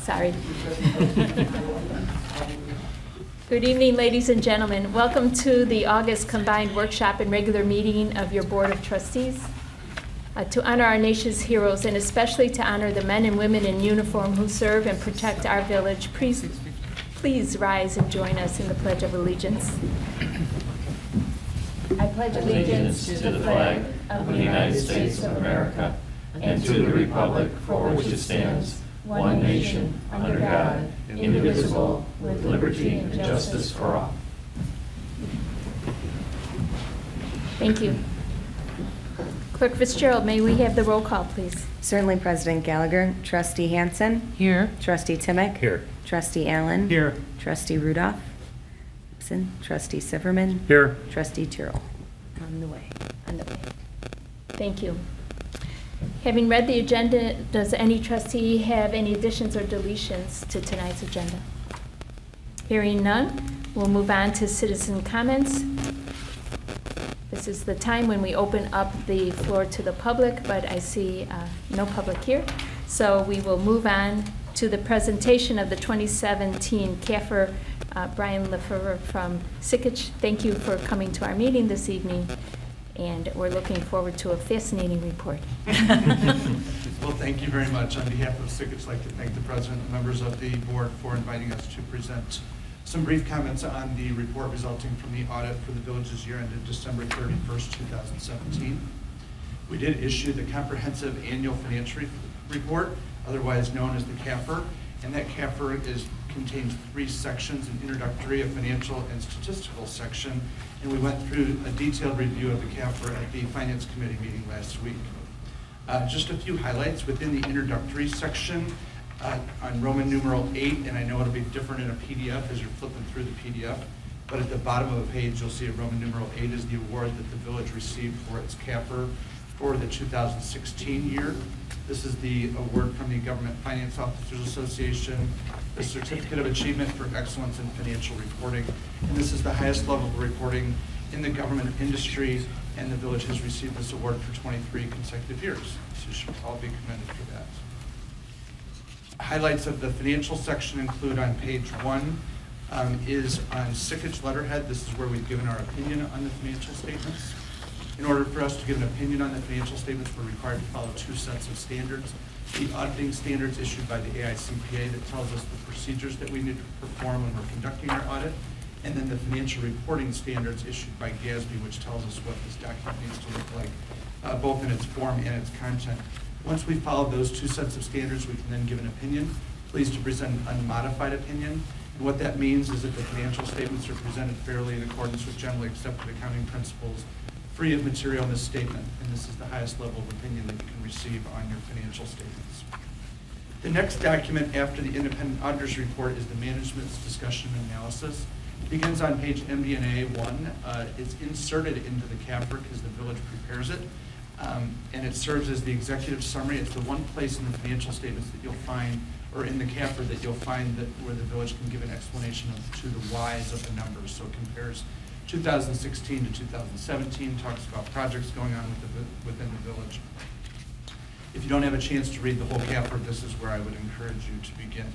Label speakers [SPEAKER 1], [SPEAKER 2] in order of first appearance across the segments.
[SPEAKER 1] Sorry. Good evening, ladies and gentlemen. Welcome to the August combined workshop and regular meeting of your Board of Trustees. To honor our nation's heroes and especially to honor the men and women in uniform who serve and protect our village, please rise and join us in the Pledge of Allegiance. I pledge allegiance to the flag of the United States of America and to the republic for which it stands, one nation, under God, indivisible, with liberty and justice for all. Thank you. Clerk Fitzgerald, may we have the roll call, please?
[SPEAKER 2] Certainly, President Gallagher. Trustee Hansen?
[SPEAKER 3] Here.
[SPEAKER 2] Trustee Timmick?
[SPEAKER 3] Here.
[SPEAKER 2] Trustee Allen?
[SPEAKER 3] Here.
[SPEAKER 2] Trustee Rudolph? Absent. Trustee Silverman?
[SPEAKER 3] Here.
[SPEAKER 2] Trustee Tyrrell? On the way.
[SPEAKER 1] On the way. Thank you. Having read the agenda, does any trustee have any additions or deletions to tonight's agenda? Hearing none, we'll move on to citizen comments. This is the time when we open up the floor to the public, but I see no public here. So we will move on to the presentation of the 2017 CAFR. Brian Lefevre from Sikich, thank you for coming to our meeting this evening, and we're looking forward to a fascinating report.
[SPEAKER 4] Well, thank you very much. On behalf of Sikich, I'd like to thank the President and members of the board for inviting us to present some brief comments on the report resulting from the audit for the village's year ended December 31st, 2017. We did issue the Comprehensive Annual Financial Report, otherwise known as the CAFR, and that CAFR contains 3 sections: an introductory, a financial, and statistical section, and we went through a detailed review of the CAFR at the Finance Committee meeting last week. Just a few highlights within the introductory section on Roman numeral 8, and I know it'll be different in a PDF as you're flipping through the PDF, but at the bottom of the page you'll see a Roman numeral 8 is the award that the village received for its CAFR for the 2016 year. This is the award from the Government Finance Officers Association, the Certificate of Achievement for Excellence in Financial Reporting. And this is the highest level of reporting in the government industry, and the village has received this award for 23 consecutive years. So you should all be commended for that. Highlights of the financial section include on page 1 is on Sikich letterhead. This is where we've given our opinion on the financial statements. In order for us to give an opinion on the financial statements, we're required to follow 2 sets of standards. The auditing standards issued by the AICPA that tells us the procedures that we need to perform when we're conducting our audit, and then the financial reporting standards issued by GASB, which tells us what this document needs to look like, both in its form and its content. Once we follow those 2 sets of standards, we can then give an opinion. Pleased to present an unmodified opinion. And what that means is that the financial statements are presented fairly in accordance with generally accepted accounting principles, free of material misstatement, and this is the highest level of opinion that you can receive on your financial statements. The next document after the independent auditor's report is the management's discussion and analysis. It begins on page MD&A 1. It's inserted into the CAFR because the village prepares it, and it serves as the executive summary. It's the one place in the financial statements that you'll find, or in the CAFR that you'll find that where the village can give an explanation to the whys of the numbers. So it compares 2016 to 2017, talks about projects going on within the village. If you don't have a chance to read the whole CAFR, this is where I would encourage you to begin.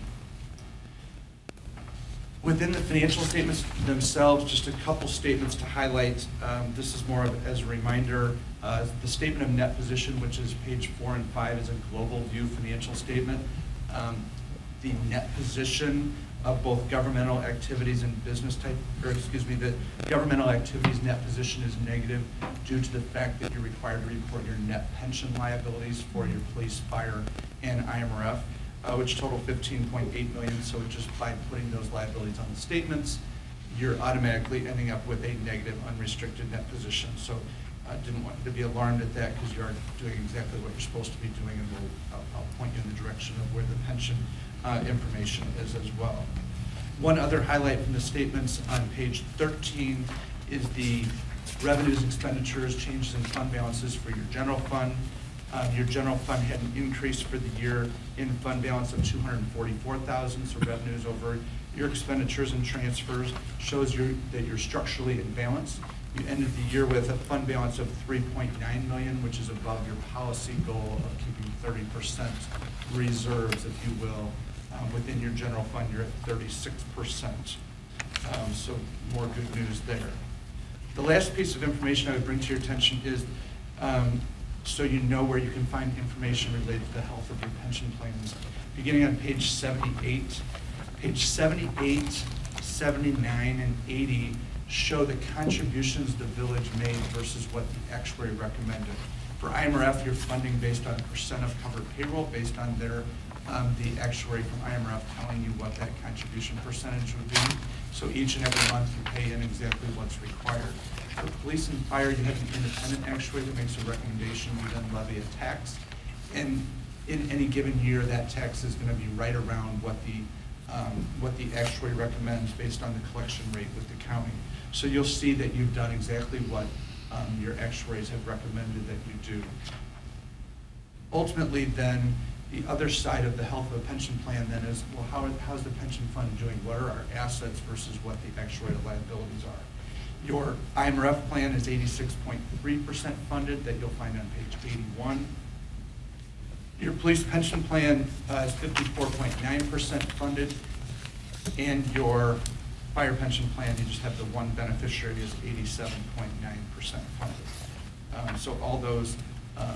[SPEAKER 4] Within the financial statements themselves, just a couple statements to highlight. This is more of as a reminder. The statement of net position, which is page 4 and 5, is a global view financial statement. The net position of both governmental activities and business type, or excuse me, the governmental activities net position is negative due to the fact that you're required to report your net pension liabilities for your police, fire, and IMRF, which total $15.8 million. So just by putting those liabilities on the statements, you're automatically ending up with a negative unrestricted net position. So I didn't want you to be alarmed at that because you are doing exactly what you're supposed to be doing, and I'll point you in the direction of where the pension information is as well. One other highlight from the statements on page 13 is the revenues, expenditures, changes in fund balances for your general fund. Your general fund had an increase for the year in fund balance of $244,000, so revenues over your expenditures and transfers shows that you're structurally in balance. You ended the year with a fund balance of $3.9 million, which is above your policy goal of keeping 30% reserves, if you will, Within your general fund, you're at 36%. So more good news there. The last piece of information I would bring to your attention is so you know where you can find information related to the health of your pension plans. Beginning on page 78. Page 78, 79, and 80 show the contributions the village made versus what the actuary recommended. For IMRF, you're funding based on percent of covered payroll, based on their the actuary from IMRF telling you what that contribution percentage would be. So each and every month you pay in exactly what's required. For police and fire, you have an independent actuary that makes a recommendation. You then levy a tax. And in any given year, that tax is going to be right around what the actuary recommends based on the collection rate with the county. So you'll see that you've done exactly what your actuaries have recommended that you do. Ultimately, then, the other side of the health of a pension plan then is, well, how's the pension fund doing? What are our assets versus what the actuarial liabilities are? Your IMRF plan is 86.3% funded, that you'll find on page 81. Your police pension plan is 54.9% funded, and your fire pension plan, you just have the one beneficiary, is 87.9% funded. So all those, a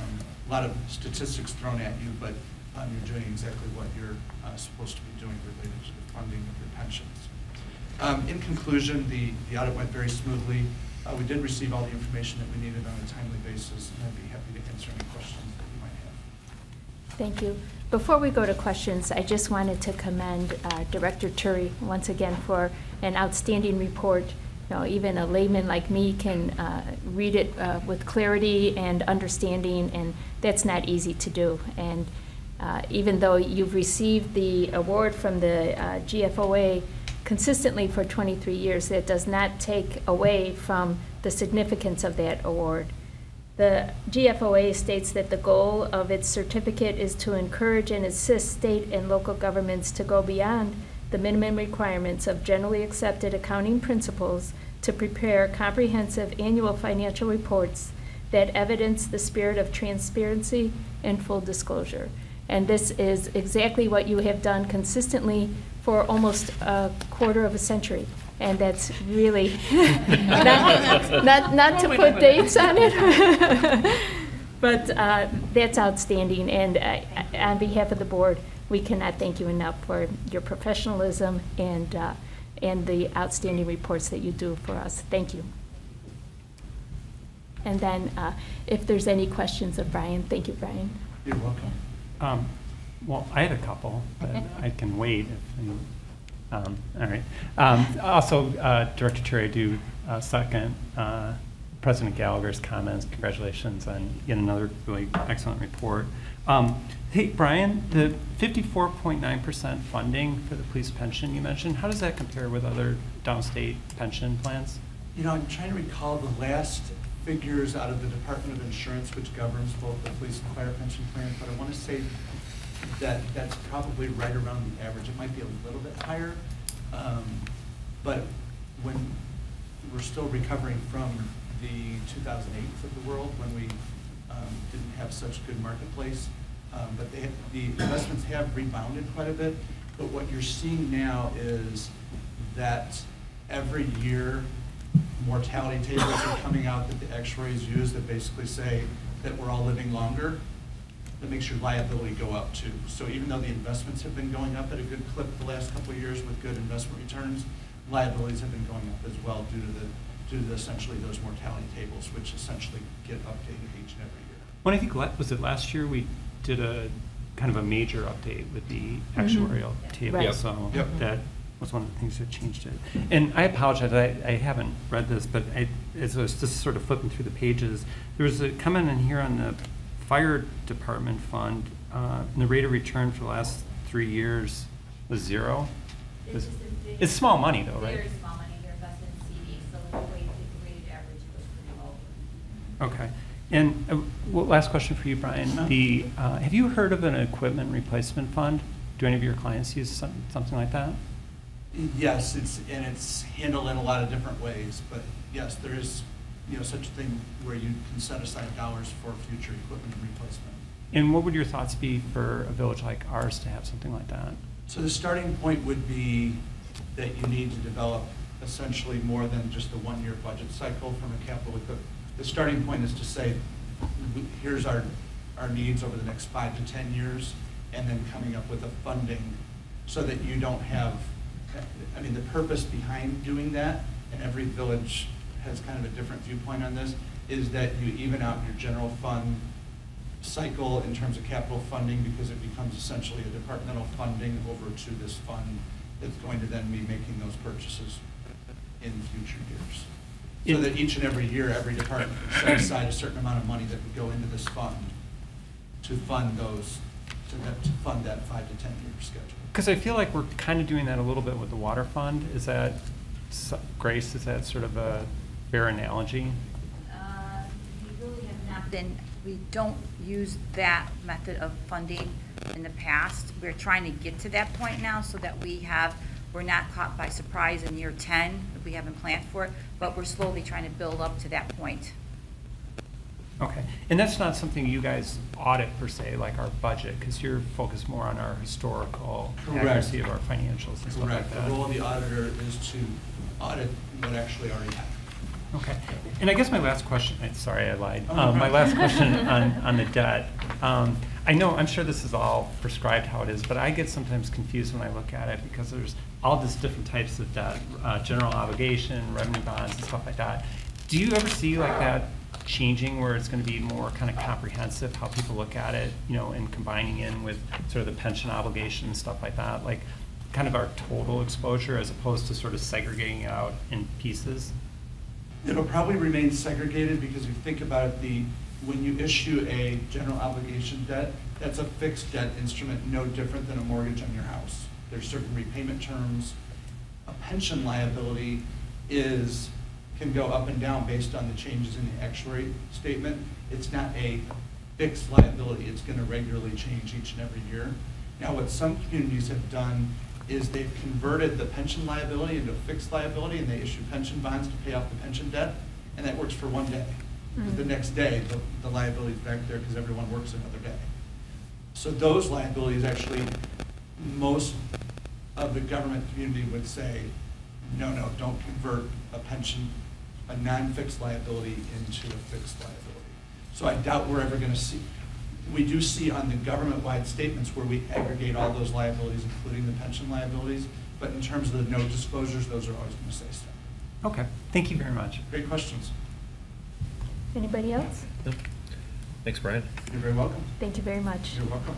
[SPEAKER 4] lot of statistics thrown at you, but you're doing exactly what you're supposed to be doing related to the funding of your pensions. In conclusion, the audit went very smoothly. We did receive all the information that we needed on a timely basis, and I'd be happy to answer any questions that you might have.
[SPEAKER 1] Thank you. Before we go to questions, I just wanted to commend Director Turi once again for an outstanding report. You know, even a layman like me can read it with clarity and understanding, and that's not easy to do. And even though you've received the award from the GFOA consistently for 23 years, that does not take away from the significance of that award. The GFOA states that the goal of its certificate is to encourage and assist state and local governments to go beyond the minimum requirements of generally accepted accounting principles to prepare comprehensive annual financial reports that evidence the spirit of transparency and full disclosure. And this is exactly what you have done consistently for almost a quarter of a century. And that's really, not to put dates on it, but that's outstanding. And on behalf of the board, we cannot thank you enough for your professionalism and the outstanding reports that you do for us. Thank you. And then if there's any questions of Brian, thank you, Brian.
[SPEAKER 4] You're welcome.
[SPEAKER 3] Well, I had a couple, but I can wait. All right. Also, Director Turi, I do second President Gallagher's comments. Congratulations on yet another really excellent report. Hey, Brian, the 54.9% funding for the police pension you mentioned, how does that compare with other downstate pension plans?
[SPEAKER 4] You know, I'm trying to recall the last figures out of the Department of Insurance, which governs both the police and fire pension plans, but I want to say that that's probably right around the average. It might be a little bit higher, but when we're still recovering from the 2008 of the world, when we didn't have such good marketplace, but the investments have rebounded quite a bit. But what you're seeing now is that every year mortality tables are coming out that the actuaries use that basically say that we're all living longer. That makes your liability go up too. So even though the investments have been going up at a good clip the last couple of years with good investment returns, liabilities have been going up as well due to essentially those mortality tables, which essentially get updated each and every year.
[SPEAKER 3] Well, I think, was it last year we did a kind of a major update with the actuarial table,
[SPEAKER 1] Right.
[SPEAKER 3] so that was one of the things that changed it. And I apologize, I haven't read this, but as I was just sort of flipping through the pages, there was a comment in here on the fire department fund, and the rate of return for the last 3 years was 0. It's small money though, right?
[SPEAKER 5] Very small money, they're invested in CDs, so the weighted average was pretty low.
[SPEAKER 3] Okay. And last question for you, Brian. Have you heard of an equipment replacement fund? Do any of your clients use something like that?
[SPEAKER 4] Yes, it's handled in a lot of different ways, but yes, there is such a thing where you can set aside dollars for future equipment replacement.
[SPEAKER 3] And what would your thoughts be for a village like ours to have something like that?
[SPEAKER 4] So the starting point would be that you need to develop essentially more than just a one-year budget cycle from a capital equipment. The starting point is to say, here's our needs over the next 5 to 10 years, and then coming up with a funding so that you don't have, I mean, the purpose behind doing that, and every village has kind of a different viewpoint on this, is that you even out your general fund cycle in terms of capital funding, because it becomes essentially a departmental funding over to this fund that's going to then be making those purchases in future years. So that each and every year, every department set aside a certain amount of money that would go into this fund to fund those, to fund that 5 to 10 year schedule.
[SPEAKER 3] Because I feel like we're kind of doing that a little bit with the water fund. Is that, Grace, is that sort of a fair analogy?
[SPEAKER 6] We really have not been, we don't use that method of funding in the past. We're trying to get to that point now so that we're not caught by surprise in year 10 if we haven't planned for it, but we're slowly trying to build up to that point.
[SPEAKER 3] Okay, and that's not something you guys audit per se, like our budget, because you're focused more on our historical accuracy of our financials and stuff like
[SPEAKER 4] Correct.
[SPEAKER 3] that.
[SPEAKER 4] The role of the auditor is to audit what actually already happened.
[SPEAKER 3] Okay, and I guess my last question, sorry I lied. My last question on the debt. I'm sure this is all prescribed how it is, but I get sometimes confused when I look at it because there's all these different types of debt, general obligation, revenue bonds, and stuff like that. Do you ever see like that changing where it's going to be more kind of comprehensive how people look at it, and combining in with sort of the pension obligation and stuff like that, like kind of our total exposure as opposed to sort of segregating out in pieces?
[SPEAKER 4] It'll probably remain segregated because if you think about it, when you issue a general obligation debt, that's a fixed debt instrument, no different than a mortgage on your house. There's certain repayment terms. A pension liability can go up and down based on the changes in the actuary statement. It's not a fixed liability. It's going to regularly change each and every year. Now, what some communities have done is they've converted the pension liability into a fixed liability, and they issue pension bonds to pay off the pension debt, and that works for one day. The next day, the liability is back there because everyone works another day. So those liabilities actually, most of the government community would say, no, don't convert a non-fixed liability into a fixed liability. So I doubt we're ever going to see. We do see on the government-wide statements where we aggregate all those liabilities, including the pension liabilities, but in terms of the no disclosures, those are always going to stay separate.
[SPEAKER 3] Okay, thank you very much.
[SPEAKER 4] Great questions.
[SPEAKER 1] Anybody else?
[SPEAKER 7] Thanks, Brian.
[SPEAKER 4] You're very welcome.
[SPEAKER 1] Thank you very much.
[SPEAKER 4] You're welcome.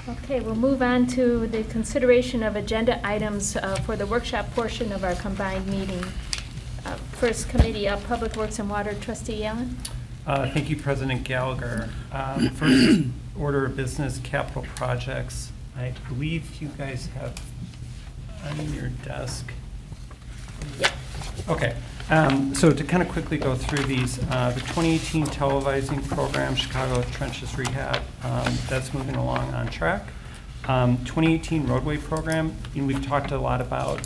[SPEAKER 1] Okay, we'll move on to the consideration of agenda items for the workshop portion of our combined meeting. First committee, Public Works and Water, Trustee Allen.
[SPEAKER 3] Thank you, President Gallagher. First order of business, capital projects. I believe you guys have on your desk.
[SPEAKER 1] Yeah.
[SPEAKER 3] Okay, so to kind of quickly go through these, the 2018 televising program, Chicago Trenches Rehab, that's moving along on track. 2018 roadway program, we've talked a lot about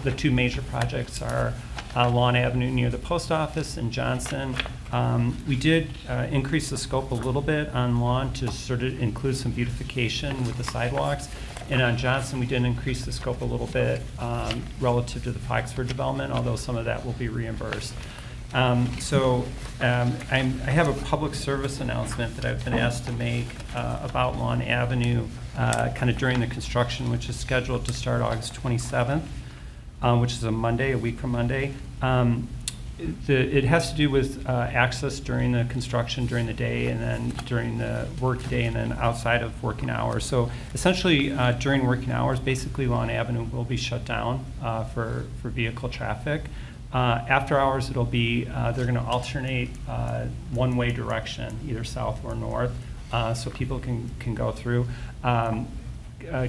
[SPEAKER 3] the two major projects are Lawn Avenue near the post office in Johnson. We did increase the scope a little bit on Lawn to sort of include some beautification with the sidewalks. And on Johnson, we did increase the scope a little bit relative to the Foxford development, although some of that will be reimbursed. I have a public service announcement that I've been asked to make about Lawn Avenue kind of during the construction, which is scheduled to start August 27th, which is a Monday, a week from Monday. It has to do with access during the construction, during the day, and then during the work day, and then outside of working hours. So essentially, during working hours, basically Lawn Avenue will be shut down for vehicle traffic. After hours, it'll be, they're going to alternate one-way direction, either south or north, so people can go through.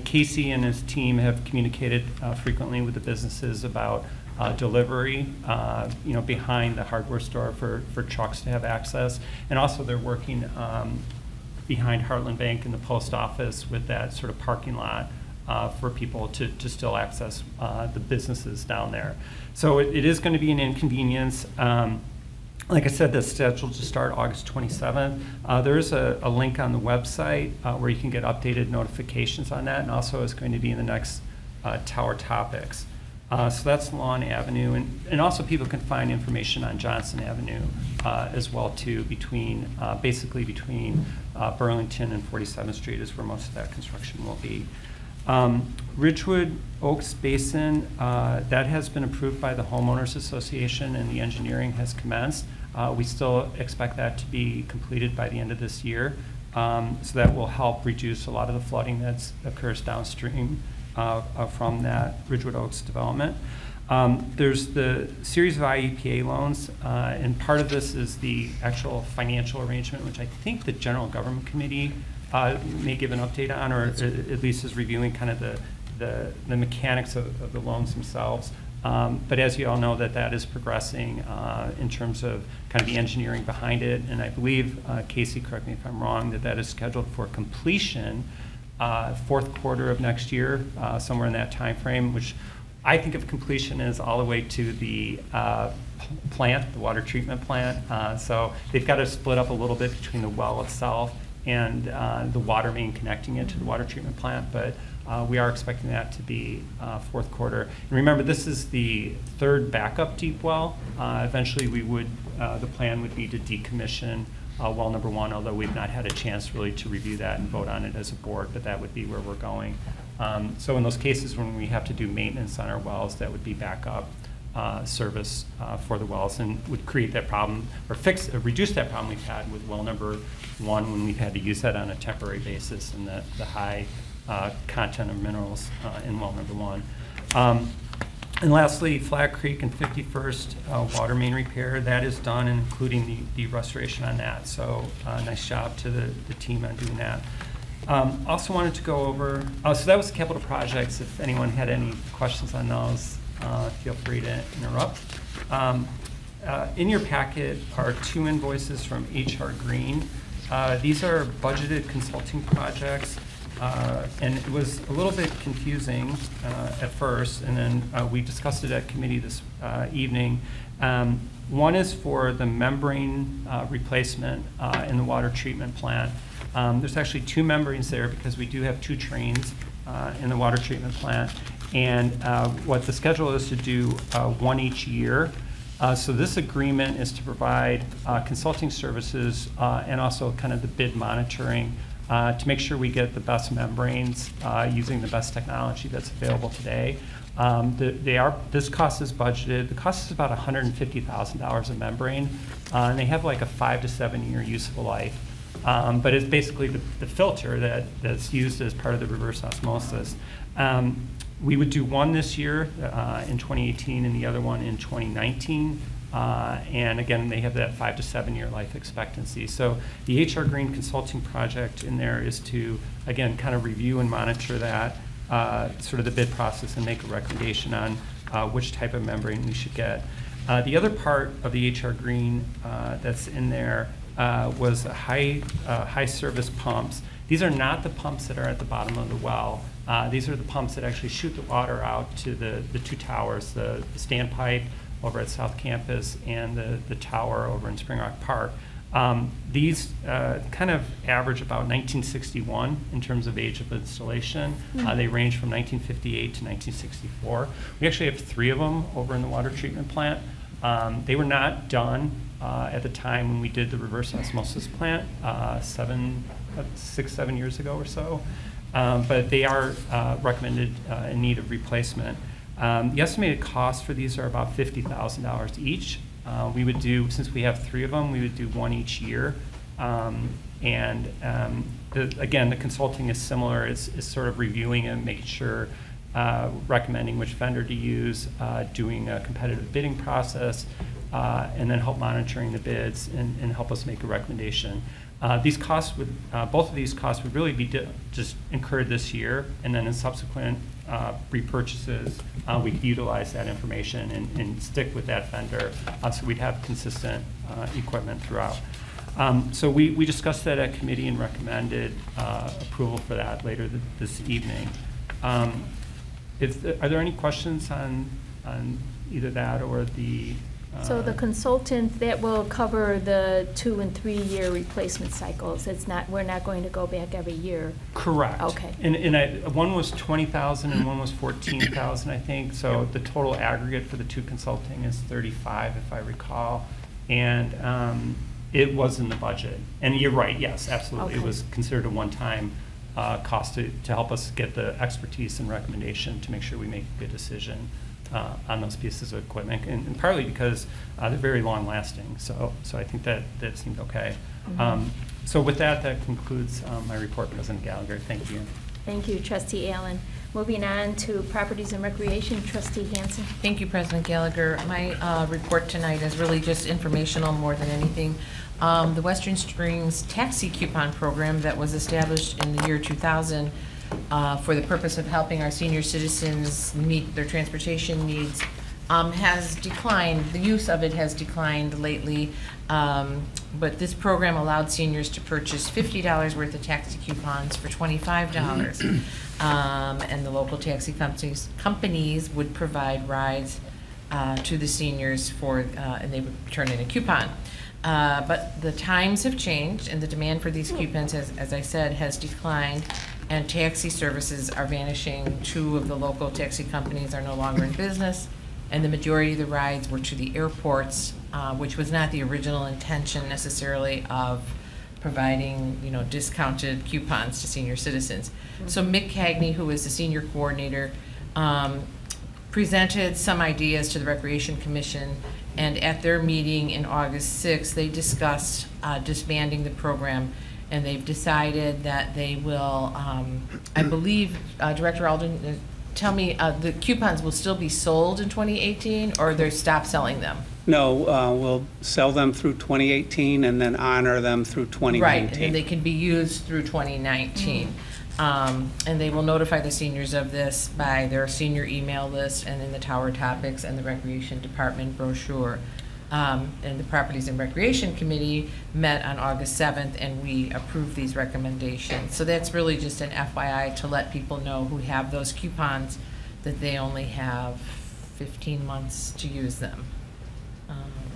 [SPEAKER 3] Casey and his team have communicated frequently with the businesses about delivery, behind the hardware store for trucks to have access. And also they're working behind Heartland Bank and the post office with that sort of parking lot for people to still access the businesses down there. So it is going to be an inconvenience. Like I said, that's scheduled to start August 27th. There is a link on the website where you can get updated notifications on that, and also it's going to be in the next Tower Topics. So that's Lawn Avenue, and also people can find information on Johnson Avenue as well too, between basically between Burlington and 47th Street is where most of that construction will be. Ridgewood Oaks Basin, that has been approved by the Homeowners Association and the engineering has commenced. We still expect that to be completed by the end of this year. So that will help reduce a lot of the flooding that occurs downstream from that Ridgewood Oaks development. There's the series of IEPA loans, and part of this is the actual financial arrangement, which I think the General Government Committee may give an update on, or at least is reviewing kind of the mechanics of the loans themselves. But as you all know, that is progressing in terms of kind of the engineering behind it, and I believe, Casey, correct me if I'm wrong, that is scheduled for completion fourth quarter of next year, somewhere in that time frame, which I think of completion as all the way to the plant, the water treatment plant. So they've got to split up a little bit between the well itself and the water main connecting it to the water treatment plant, but we are expecting that to be fourth quarter. And remember, this is the third backup deep well. Eventually, the plan would be to decommission well number 1, although we've not had a chance really to review that and vote on it as a board, but that would be where we're going. So in those cases when we have to do maintenance on our wells, that would be backup service for the wells, and would create that problem or reduce that problem we've had with well number 1 when we've had to use that on a temporary basis and the high content of minerals in well number 1. And lastly, Flat Creek and 51st water main repair, that is done, including the restoration on that. So nice job to the team on doing that. Also wanted to go over, so that was capital projects. If anyone had any questions on those, feel free to interrupt. In your packet are 2 invoices from HR Green. These are budgeted consulting projects. And it was a little bit confusing at first, and then we discussed it at committee this evening. One is for the membrane replacement in the water treatment plant. There's actually 2 membranes there because we do have 2 trains in the water treatment plant. And what the schedule is to do 1 each year. So this agreement is to provide consulting services and also kind of the bid monitoring to make sure we get the best membranes using the best technology that's available today. This cost is budgeted. The cost is about $150,000 a membrane, and they have like a 5 to 7 year useful life. But it's basically the filter that's used as part of the reverse osmosis. We would do one this year in 2018 and the other one in 2019. And again, they have that 5 to 7 year life expectancy. So the HR Green consulting project in there is to, again, kind of review and monitor that, sort of the bid process and make a recommendation on which type of membrane we should get. The other part of the HR Green that's in there was high service pumps. These are not the pumps that are at the bottom of the well. These are the pumps that actually shoot the water out to the 2 towers, the standpipe over at South Campus and the tower over in Spring Rock Park. These kind of average about 1961 in terms of age of installation. They range from 1958 to 1964. We actually have 3 of them over in the water treatment plant. They were not done at the time when we did the reverse osmosis plant 6, 7 years ago or so. But they are recommended in need of replacement. The estimated cost for these are about $50,000 each. We would do, since we have 3 of them, we would do 1 each year. Again, the consulting is similar. It's sort of reviewing and making sure, recommending which vendor to use, doing a competitive bidding process, and then help monitoring the bids and help us make a recommendation. These costs would, both of these costs would really be just incurred this year, and then in subsequent repurchases, we could utilize that information and stick with that vendor, so we'd have consistent equipment throughout. So we discussed that at committee and recommended approval for that later this evening. Are there any questions on either that or the
[SPEAKER 1] So the consultant, that will cover the 2- and 3-year replacement cycles. It's not, we're not going to go back every year.
[SPEAKER 3] Correct.
[SPEAKER 1] Okay.
[SPEAKER 3] And one was 20,000 and one was 14,000, I think. So
[SPEAKER 4] Yep.
[SPEAKER 3] the total aggregate for the two consulting is 35, if I recall. And it was in the budget. And you're right, yes, absolutely. It
[SPEAKER 1] Okay.
[SPEAKER 3] was considered a one-time cost to help us get the expertise and recommendation to make sure we make a good decision on those pieces of equipment, and partly because they're very long-lasting. So I think that seemed okay.
[SPEAKER 1] Mhm.
[SPEAKER 3] So with that, that concludes my report, President Gallagher. Thank you.
[SPEAKER 1] Thank you, Trustee Allen. Moving on to Properties and Recreation, Trustee Hansen.
[SPEAKER 8] Thank you, President Gallagher. My report tonight is really just informational more than anything. The Western Springs Taxi Coupon Program that was established in the year 2000 for the purpose of helping our senior citizens meet their transportation needs has declined. The use of it has declined lately, but this program allowed seniors to purchase $50 worth of taxi coupons for $25. And the local taxi companies would provide rides to the seniors and they would turn in a coupon. But the times have changed, and the demand for these coupons, as I said, has declined, and taxi services are vanishing. 2 of the local taxi companies are no longer in business, and the majority of the rides were to the airports, which was not the original intention necessarily of providing, discounted coupons to senior citizens. So Mick Cagney, who is the senior coordinator, presented some ideas to the Recreation Commission, and at their meeting in August 6th, they discussed disbanding the program, and they've decided that they will, I believe, Director Alden, tell me, the coupons will still be sold in 2018, or they stop selling them?
[SPEAKER 9] No, we'll sell them through 2018 and then honor them through 2019.
[SPEAKER 8] Right, and then they can be used through 2019. And they will notify the seniors of this by their senior email list and in the Tower Topics and the Recreation Department brochure. And the Properties and Recreation Committee met on August 7th, and we approved these recommendations. So that's really just an FYI to let people know who have those coupons that they only have 15 months to use them.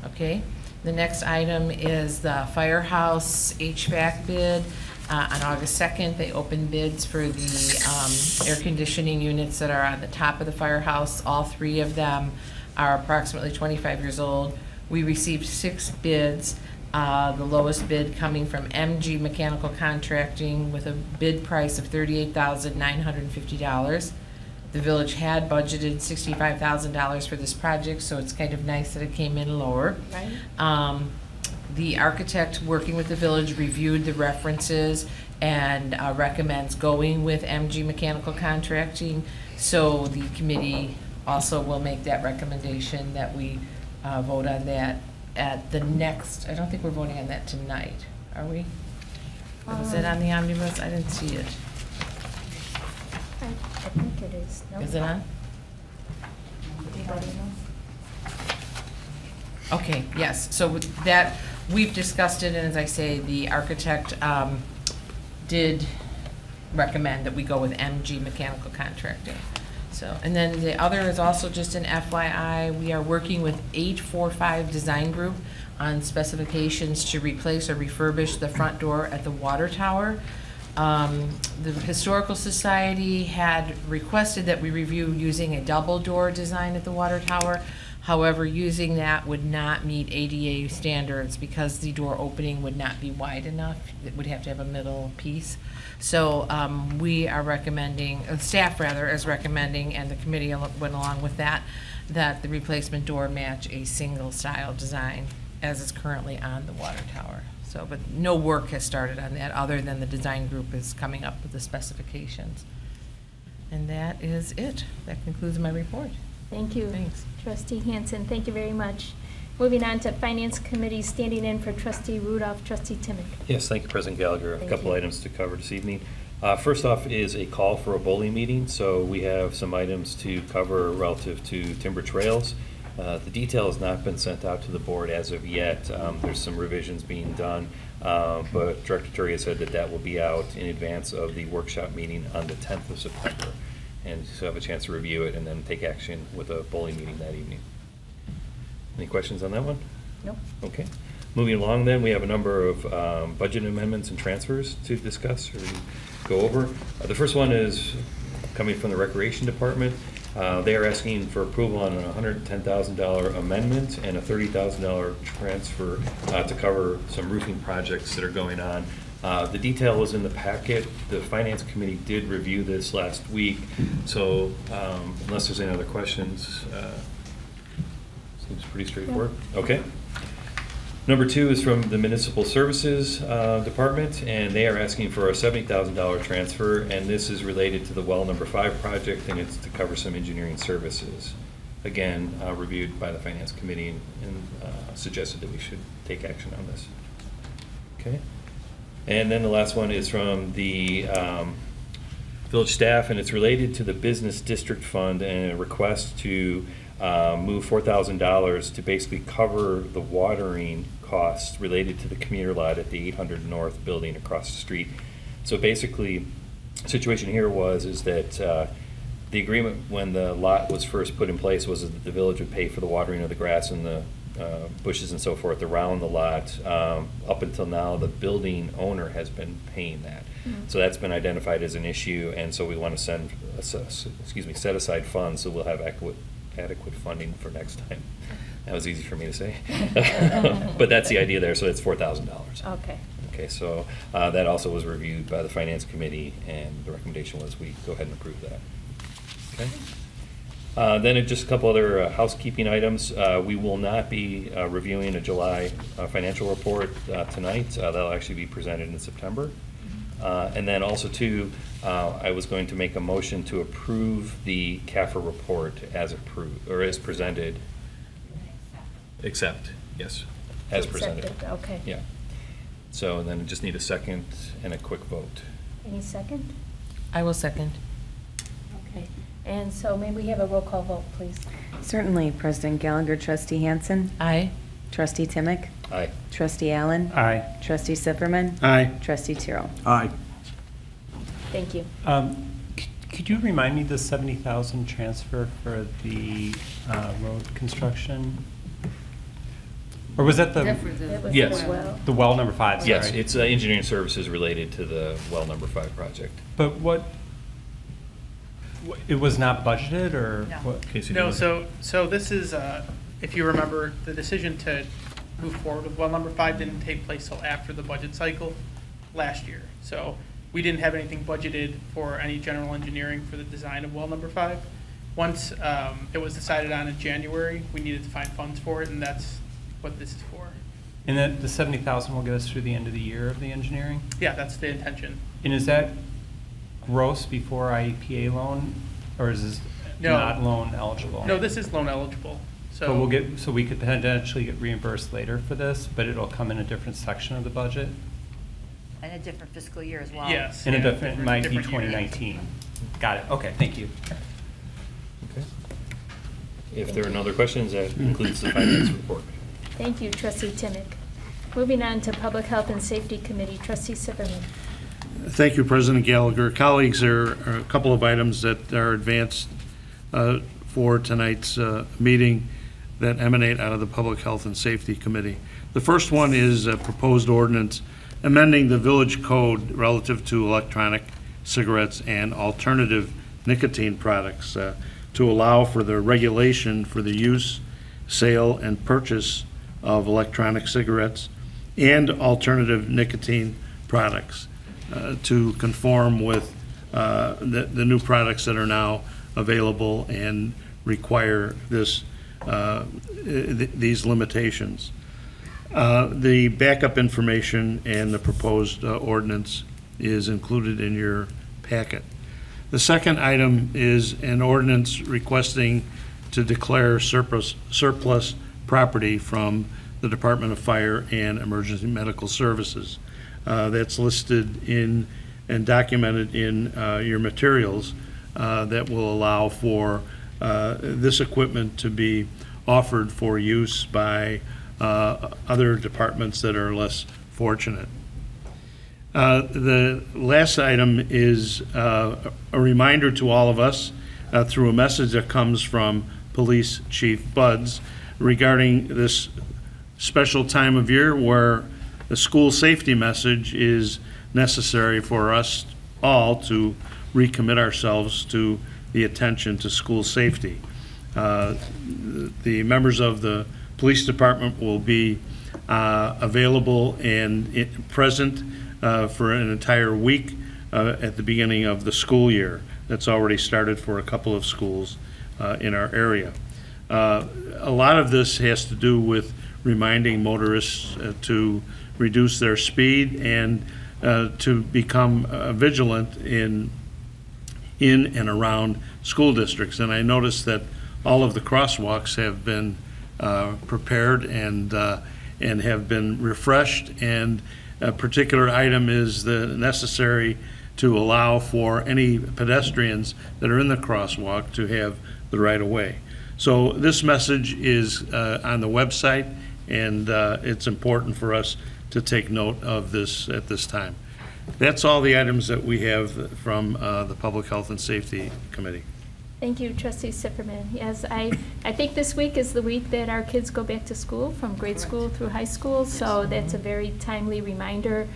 [SPEAKER 8] Okay, the next item is the Firehouse HVAC bid. On August 2nd, they opened bids for the air conditioning units that are on the top of the firehouse. All 3 of them are approximately 25 years old. We received 6 bids, the lowest bid coming from MG Mechanical Contracting with a bid price of $38,950. The village had budgeted $65,000 for this project, so it's kind of nice that it came in lower.
[SPEAKER 1] Right.
[SPEAKER 8] The architect working with the village reviewed the references and recommends going with MG Mechanical Contracting. So the committee also will make that recommendation that we vote on that at the next, I don't think we're voting on that tonight, are we? Was it on the omnibus? I didn't see it.
[SPEAKER 1] I think it is. No?
[SPEAKER 8] Is it on?
[SPEAKER 1] Anybody know?
[SPEAKER 8] Okay, yes, so with that, we've discussed it, and as I say, the architect did recommend that we go with MG Mechanical Contracting. So, and then the other is also just an FYI, we are working with 845 Design Group on specifications to replace or refurbish the front door at the water tower. The Historical Society had requested that we review using a double door design at the water tower. However, using that would not meet ADA standards because the door opening would not be wide enough. It would have to have a middle piece. So we are recommending, staff rather, is recommending, and the committee went along with that, that the replacement door match a single style design as is currently on the water tower. So, but no work has started on that other than the design group is coming up with the specifications. And that is it. That concludes my report.
[SPEAKER 1] Thank you.
[SPEAKER 8] Thanks.
[SPEAKER 1] Trustee Hansen, thank you very much. Moving on to Finance Committee, standing in for Trustee Rudolph, Trustee Timick.
[SPEAKER 7] Yes, thank you, President Gallagher.
[SPEAKER 1] Thank
[SPEAKER 7] A couple
[SPEAKER 1] you.
[SPEAKER 7] items to cover this evening. First off is a call for a bowling meeting. So we have some items to cover relative to timber trails. The detail has not been sent out to the board as of yet. There's some revisions being done, but Director Turi has said that that will be out in advance of the workshop meeting on the 10th of September. And so have a chance to review it and then take action with a bowling meeting that evening. Any questions on that one?
[SPEAKER 1] Nope.
[SPEAKER 7] Okay. Moving along then, we have a number of budget amendments and transfers to discuss or go over. The first one is coming from the Recreation Department. They are asking for approval on a $110,000 amendment and a $30,000 transfer to cover some roofing projects that are going on. The detail is in the packet. The Finance Committee did review this last week, so unless there's any other questions, seems pretty straightforward. Okay. Number 2 is from the Municipal Services Department, and they are asking for a $70,000 transfer, and this is related to the well number 5 project, and it's to cover some engineering services. Again, reviewed by the Finance Committee and suggested that we should take action on this. Okay. And then the last one is from the village staff, and it's related to the Business District Fund and a request to move $4,000 to basically cover the watering costs related to the commuter lot at the 800 North building across the street. So basically, the situation here is that the agreement when the lot was first put in place was that the village would pay for the watering of the grass and the bushes and so forth around the lot. Up until now, the building owner has been paying that. So that's been identified as an issue, and so we want to set aside funds so we'll have adequate funding for next time. That was easy for me to say. But that's the idea there, so it's $4,000.
[SPEAKER 1] Okay.
[SPEAKER 7] Okay, so that also was reviewed by the Finance Committee, and the recommendation was we go ahead and approve that. Okay. Then just a couple other housekeeping items. We will not be reviewing a July financial report tonight. That'll actually be presented in September. And then also too, I was going to make a motion to approve the CAFR report as approved, or as presented. Accept, yes, as presented.
[SPEAKER 1] Accepted, okay.
[SPEAKER 7] Yeah. So then just need a second and a quick vote.
[SPEAKER 1] Any second?
[SPEAKER 8] I will second.
[SPEAKER 1] Okay. And so may we have a roll call vote, please?
[SPEAKER 2] Certainly. President Gallagher, Trustee Hansen,
[SPEAKER 8] Aye.
[SPEAKER 2] Trustee Timick,
[SPEAKER 7] Aye.
[SPEAKER 2] Trustee Allen,
[SPEAKER 3] Aye.
[SPEAKER 2] Trustee Zimmerman,
[SPEAKER 9] Aye.
[SPEAKER 2] Trustee Tyrrell.
[SPEAKER 9] Aye.
[SPEAKER 1] Thank you.
[SPEAKER 3] Could you remind me the 70,000 transfer for the road construction? Or was that
[SPEAKER 1] That was
[SPEAKER 7] Yes.
[SPEAKER 1] as well.
[SPEAKER 3] the well number 5?
[SPEAKER 7] Yes,
[SPEAKER 3] sorry.
[SPEAKER 7] it's engineering services related to the well number 5 project.
[SPEAKER 3] But it was not budgeted, or
[SPEAKER 6] No.
[SPEAKER 3] what?
[SPEAKER 7] Casey, do you
[SPEAKER 10] No,
[SPEAKER 7] want-
[SPEAKER 10] so this is, if you remember, the decision to move forward with well number 5 didn't take place till after the budget cycle last year. So we didn't have anything budgeted for any general engineering for the design of well number 5. Once it was decided on in January, we needed to find funds for it, and that's what this is for.
[SPEAKER 3] And then the 70,000 will get us through the end of the year of the engineering?
[SPEAKER 10] Yeah, that's the intention.
[SPEAKER 3] And is that gross before IEPA loan, or is this
[SPEAKER 10] No.
[SPEAKER 3] not loan eligible?
[SPEAKER 10] No, this is loan eligible, so.
[SPEAKER 3] So we could potentially get reimbursed later for this, but it'll come in a different section of the budget?
[SPEAKER 6] And a different fiscal year as well.
[SPEAKER 10] Yes.
[SPEAKER 3] In a
[SPEAKER 10] yeah,
[SPEAKER 3] different, might be
[SPEAKER 10] different year.
[SPEAKER 3] 2019. Got it, okay, thank you.
[SPEAKER 7] Okay. If there are no other questions, that concludes the finance report.
[SPEAKER 1] Thank you, Trustee Timick. Moving on to Public Health and Safety Committee, Trustee Zimmerman.
[SPEAKER 11] Thank you, President Gallagher. Colleagues, there are a couple of items that are advanced for tonight's meeting that emanate out of the Public Health and Safety Committee. The first one is a proposed ordinance amending the village code relative to electronic cigarettes and alternative nicotine products to allow for the regulation for the use, sale, and purchase of electronic cigarettes and alternative nicotine products to conform with the new products that are now available and require this these limitations. The backup information and the proposed ordinance is included in your packet. The second item is an ordinance requesting to declare surplus property from the Department of Fire and Emergency Medical Services. That's listed in and documented in your materials that will allow for this equipment to be offered for use by other departments that are less fortunate. The last item is a reminder to all of us through a message that comes from Police Chief Buds regarding this special time of year where the school safety message is necessary for us all to recommit ourselves to the attention to school safety. The members of the police department will be available and present for an entire week at the beginning of the school year. That's already started for a couple of schools in our area. A lot of this has to do with reminding motorists to reduce their speed and to become vigilant in and around school districts. And I noticed that all of the crosswalks have been prepared and have been refreshed, and a particular item is the necessary to allow for any pedestrians that are in the crosswalk to have the right of way. So this message is on the website, and it's important for us to take note of this at this time. That's all the items that we have from the Public Health and Safety Committee.
[SPEAKER 1] Thank you, Trustee Sifferman. Yes, I think this week is the week that our kids go back to school, from grade school through high school, so that's a very timely reminder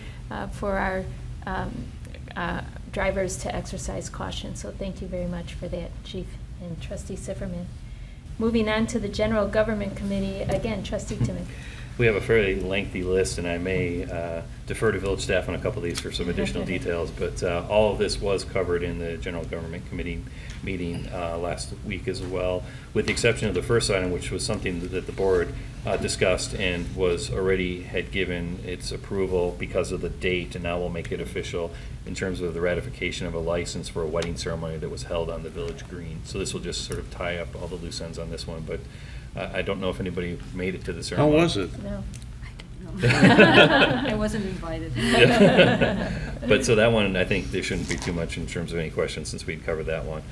[SPEAKER 1] for our drivers to exercise caution. So thank you very much for that, Chief and Trustee Sifferman. Moving on to the General Government Committee, again, Trustee Timmick.
[SPEAKER 7] We have a fairly lengthy list, and I may defer to village staff on a couple of these for some additional details, but all of this was covered in the General Government Committee meeting last week as well, with the exception of the first item, which was something that the board discussed and was already had given its approval because of the date, and now we'll make it official in terms of the ratification of a license for a wedding ceremony that was held on the village green. So this will just sort of tie up all the loose ends on this one, but I don't know if anybody made it to the ceremony.
[SPEAKER 11] How was it?
[SPEAKER 1] No.
[SPEAKER 5] I wasn't invited.
[SPEAKER 7] But so that one, I think there shouldn't be too much in terms of any questions since we'd covered that one.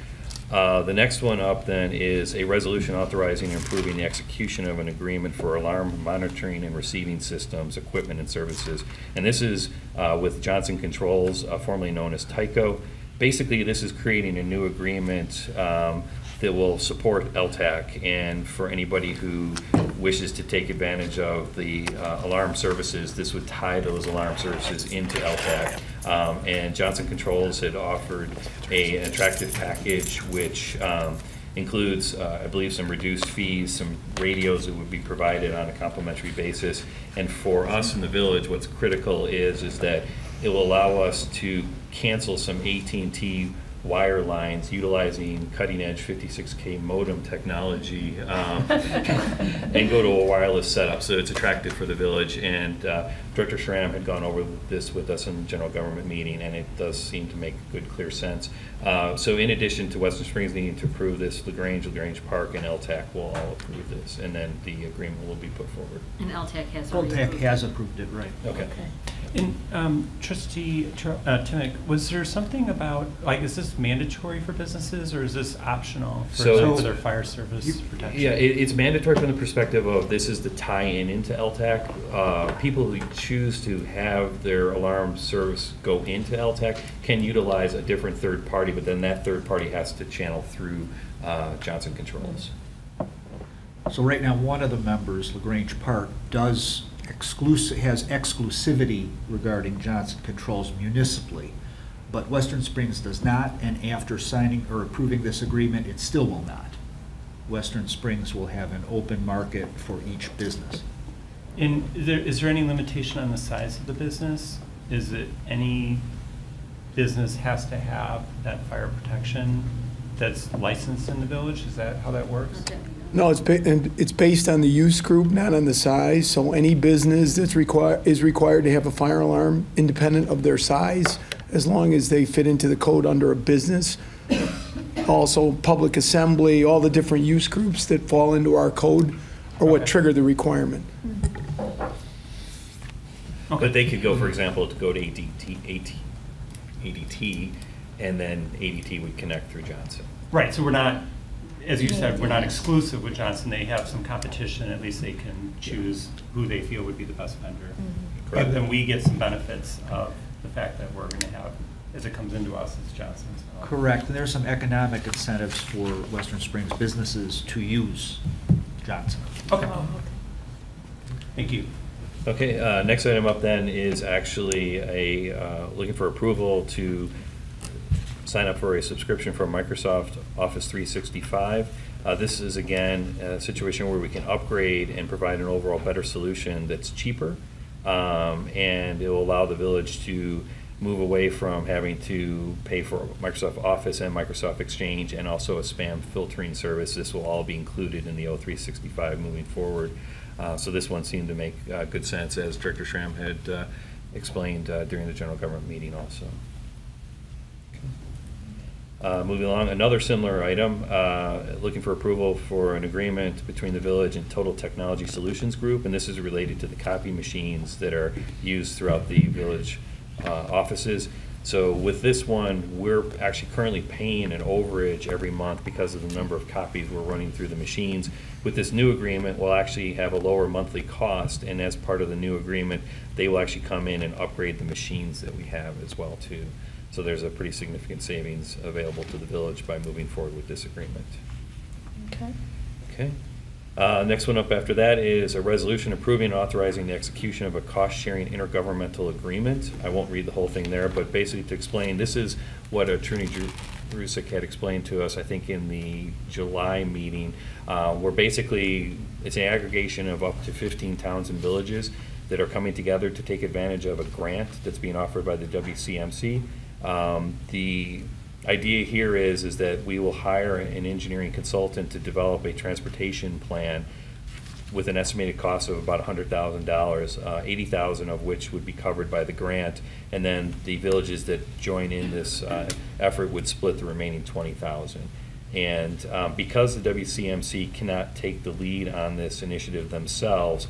[SPEAKER 7] The next one up then is a resolution authorizing and approving the execution of an agreement for alarm monitoring and receiving systems, equipment, and services. And this is with Johnson Controls, formerly known as Tyco. Basically, this is creating a new agreement that will support LTAC, and for anybody who wishes to take advantage of the alarm services, this would tie those alarm services into LTAC. And Johnson Controls had offered an attractive package which includes, I believe, some reduced fees, some radios that would be provided on a complimentary basis. And for us in the village, what's critical is that it will allow us to cancel some AT&T wire lines utilizing cutting-edge 56K modem technology and go to a wireless setup. So it's attractive for the village. And Director Schramm had gone over this with us in the general government meeting, and it does seem to make good, clear sense. So in addition to Western Springs needing to approve this, LaGrange Park, and LTAC will all approve this, and then the agreement will be put forward.
[SPEAKER 5] And LTAC has
[SPEAKER 12] approved it, right.
[SPEAKER 7] Okay.
[SPEAKER 3] And Trustee Timmick, was there something about, like, is this mandatory for businesses or is this optional for their fire service protection?
[SPEAKER 7] Yeah, it's mandatory from the perspective of this is the tie-in into LTAC. People who choose to have their alarm service go into LTAC can utilize a different third party, but then that third party has to channel through Johnson Controls.
[SPEAKER 12] So right now, one of the members, LaGrange Park, has exclusivity regarding Johnson Controls municipally, but Western Springs does not, and after signing or approving this agreement, it still will not. Western Springs will have an open market for each business.
[SPEAKER 3] And is there any limitation on the size of the business? Is it any business has to have that fire protection that's licensed in the village? Is that how that works?
[SPEAKER 13] No, it's based on the use group, not on the size. So any business that's is required to have a fire alarm independent of their size, as long as they fit into the code under a business. Also, public assembly, all the different use groups that fall into our code are what trigger the requirement.
[SPEAKER 7] Okay. But they could go, for example, to go to ADT, and then ADT would connect through Johnson.
[SPEAKER 3] Right, so we're not, as you said, we're not exclusive with Johnson. They have some competition. At least they can choose who they feel would be the best vendor.
[SPEAKER 7] Correct.
[SPEAKER 3] And then we get some benefits of the fact that we're going to have, as it comes into us, it's Johnson. So.
[SPEAKER 12] Correct, and there's some economic incentives for Western Springs businesses to use Johnson.
[SPEAKER 3] Okay. Thank you.
[SPEAKER 7] Okay, next item up then is actually looking for approval to sign up for a subscription for Microsoft Office 365. This is, again, a situation where we can upgrade and provide an overall better solution that's cheaper, and it will allow the village to move away from having to pay for Microsoft Office and Microsoft Exchange and also a spam filtering service. This will all be included in the O365 moving forward. So this one seemed to make good sense, as Director Schramm had explained during the general government meeting also. Moving along, another similar item, looking for approval for an agreement between the village and Total Technology Solutions Group, and this is related to the copy machines that are used throughout the village offices. So with this one, we're actually currently paying an overage every month because of the number of copies we're running through the machines. With this new agreement, we'll actually have a lower monthly cost, and as part of the new agreement, they will actually come in and upgrade the machines that we have as well too. So there's a pretty significant savings available to the village by moving forward with this agreement.
[SPEAKER 1] Okay.
[SPEAKER 7] Okay. Next one up after that is a resolution approving and authorizing the execution of a cost-sharing intergovernmental agreement. I won't read the whole thing there, but basically to explain, this is what Attorney Drusik had explained to us, I think, in the July meeting, where basically it's an aggregation of up to 15 towns and villages that are coming together to take advantage of a grant that's being offered by the WCMC. The idea here is that we will hire an engineering consultant to develop a transportation plan with an estimated cost of about $100,000, $80,000 of which would be covered by the grant, and then the villages that join in this effort would split the remaining $20,000. And because the WCMC cannot take the lead on this initiative themselves,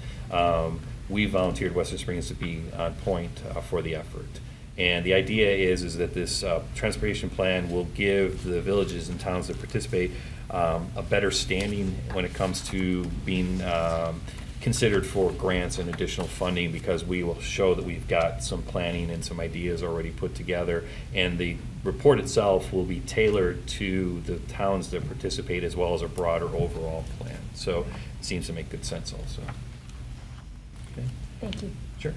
[SPEAKER 7] we volunteered Western Springs to be on point for the effort. And the idea is that this transportation plan will give the villages and towns that participate a better standing when it comes to being considered for grants and additional funding, because we will show that we've got some planning and some ideas already put together, and the report itself will be tailored to the towns that participate as well as a broader overall plan. So it seems to make good sense also. Okay.
[SPEAKER 1] Thank you.
[SPEAKER 7] Sure.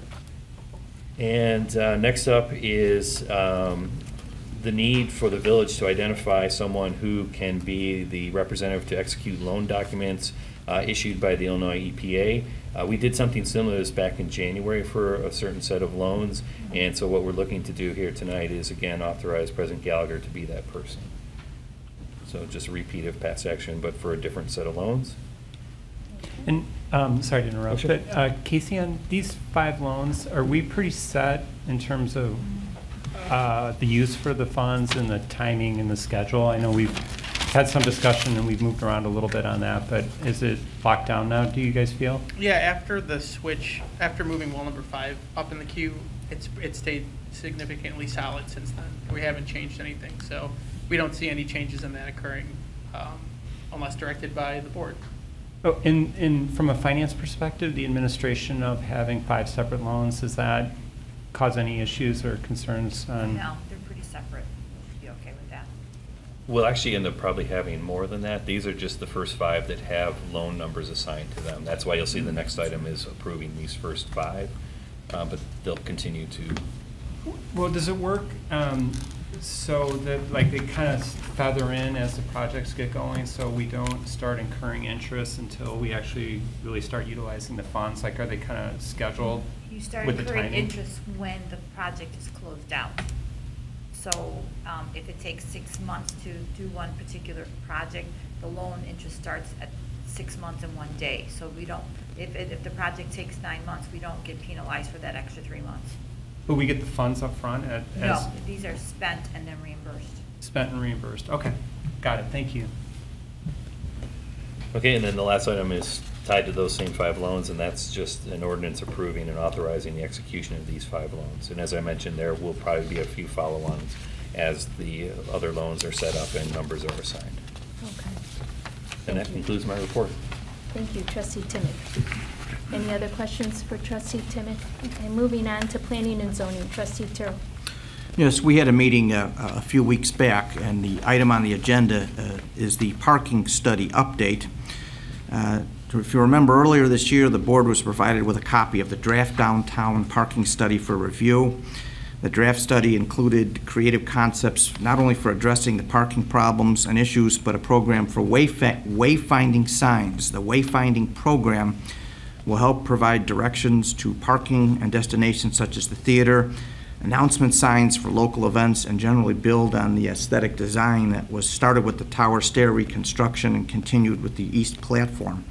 [SPEAKER 7] And next up is the need for the village to identify someone who can be the representative to execute loan documents issued by the Illinois EPA. We did something similar to this back in January for a certain set of loans, and so what we're looking to do here tonight is, again, authorize President Gallagher to be that person. So just a repeat of past action, but for a different set of loans.
[SPEAKER 3] And sorry to interrupt, but Casey, on these 5 loans, are we pretty set in terms of the use for the funds and the timing and the schedule? I know we've had some discussion and we've moved around a little bit on that, but is it locked down now, do you guys feel?
[SPEAKER 10] Yeah, after the switch, after moving well number 5 up in the queue, it stayed significantly solid since then. We haven't changed anything, so we don't see any changes in that occurring unless directed by the board.
[SPEAKER 3] Oh, from a finance perspective, the administration of having 5 separate loans, does that cause any issues or concerns on?
[SPEAKER 6] No, they're pretty separate. We'll be okay with that.
[SPEAKER 7] We'll actually end up probably having more than that. These are just the first 5 that have loan numbers assigned to them. That's why you'll see the next item is approving these first 5, but they'll continue to.
[SPEAKER 3] Well, does it work so that like they kind of feather in as the projects get going, so we don't start incurring interest until we actually really start utilizing the funds? Like, are they kind of scheduled
[SPEAKER 6] You start
[SPEAKER 3] with the
[SPEAKER 6] incurring
[SPEAKER 3] timing?
[SPEAKER 6] interest when the project is closed out. So if it takes 6 months to do one particular project, the loan interest starts at 6 months and 1 day. So we don't, if the project takes 9 months, we don't get penalized for that extra 3 months.
[SPEAKER 3] But we get the funds up front
[SPEAKER 6] No, these are spent and then reimbursed.
[SPEAKER 3] spent and reimbursed. Okay, got it. Thank you.
[SPEAKER 7] Okay, and then the last item is tied to those same 5 loans, and that's just an ordinance approving and authorizing the execution of these 5 loans. And as I mentioned, there will probably be a few follow-ons as the other loans are set up and numbers are assigned.
[SPEAKER 1] Okay.
[SPEAKER 7] And that concludes my report.
[SPEAKER 1] Thank you, Trustee Timick. Any other questions for Trustee Timick? Okay, moving on to Planning and Zoning. Trustee Terrell.
[SPEAKER 14] Yes, we had a meeting a few weeks back, and the item on the agenda is the parking study update. If you remember earlier this year, the board was provided with a copy of the draft downtown parking study for review. The draft study included creative concepts not only for addressing the parking problems and issues, but a program for wayfinding signs. The wayfinding program will help provide directions to parking and destinations such as the theater, announcement signs for local events, and generally build on the aesthetic design that was started with the tower stair reconstruction and continued with the east platform.